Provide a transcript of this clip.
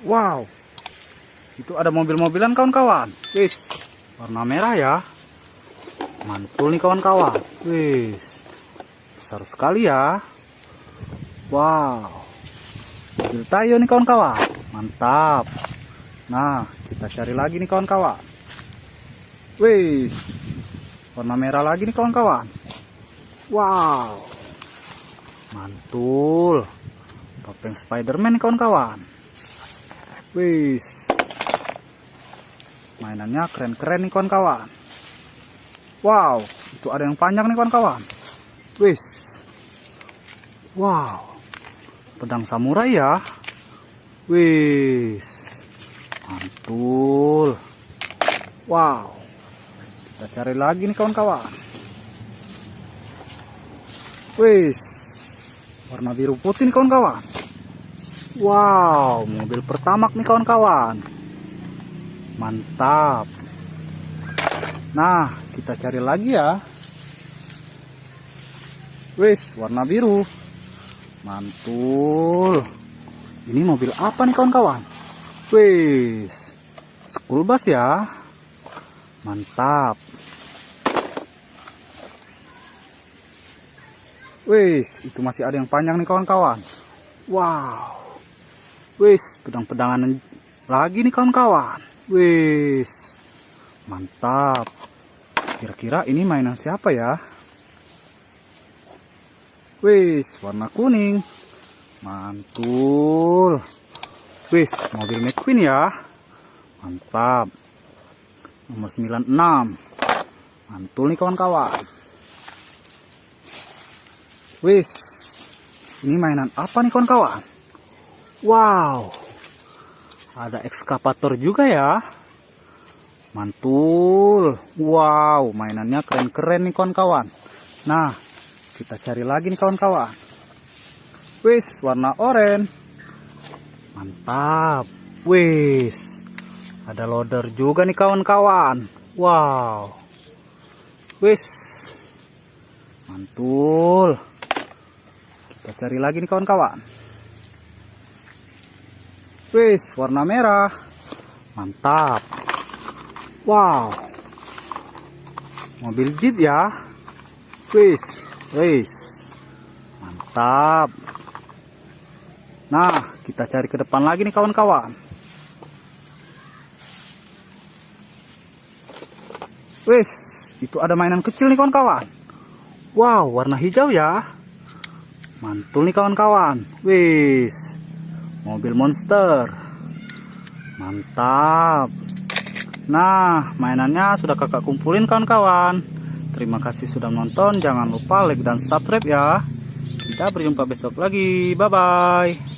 Wow, itu ada mobil-mobilan kawan-kawan. Wis, warna merah ya. Mantul nih kawan-kawan. Wis, besar sekali ya. Wow, mobil Tayo nih kawan-kawan. Mantap. Nah, kita cari lagi nih kawan-kawan. Wis, warna merah lagi nih kawan-kawan. Wow, mantul. Topeng Spiderman nih kawan-kawan. Wis, mainannya keren-keren nih kawan-kawan. Wow, itu ada yang panjang nih kawan-kawan. Wis, wow, pedang samurai ya. Wis, mantul. Wow, kita cari lagi nih kawan-kawan. Wis, warna biru putih nih kawan-kawan. Wow, mobil pertamax nih kawan-kawan. Mantap. Nah, kita cari lagi ya. Wis, warna biru. Mantul. Ini mobil apa nih kawan-kawan? Wis, school bus ya. Mantap. Wis, itu masih ada yang panjang nih kawan-kawan. Wow. Wis, pedang-pedangan lagi nih kawan-kawan. Wis, mantap. Kira-kira ini mainan siapa ya? Wis, warna kuning. Mantul. Wis, mobil McQueen ya. Mantap. Nomor 96. Mantul nih kawan-kawan. Wis, ini mainan apa nih kawan-kawan? Wow, ada ekskavator juga ya. Mantul. Wow, mainannya keren-keren nih kawan-kawan. Nah, kita cari lagi nih kawan-kawan. Wis, warna oranye. Mantap. Wis, ada loader juga nih kawan-kawan. Wow. Wis, mantul. Kita cari lagi nih kawan-kawan. Wis, warna merah. Mantap. Wow, mobil Jeep ya. Wis, mantap. Nah, kita cari ke depan lagi nih kawan-kawan. Wis, itu ada mainan kecil nih kawan-kawan. Wow, warna hijau ya. Mantul nih kawan-kawan. Wis, mobil monster. Mantap. Nah, mainannya sudah kakak kumpulin kawan-kawan. Terima kasih sudah nonton. Jangan lupa like dan subscribe ya. Kita berjumpa besok lagi. Bye-bye.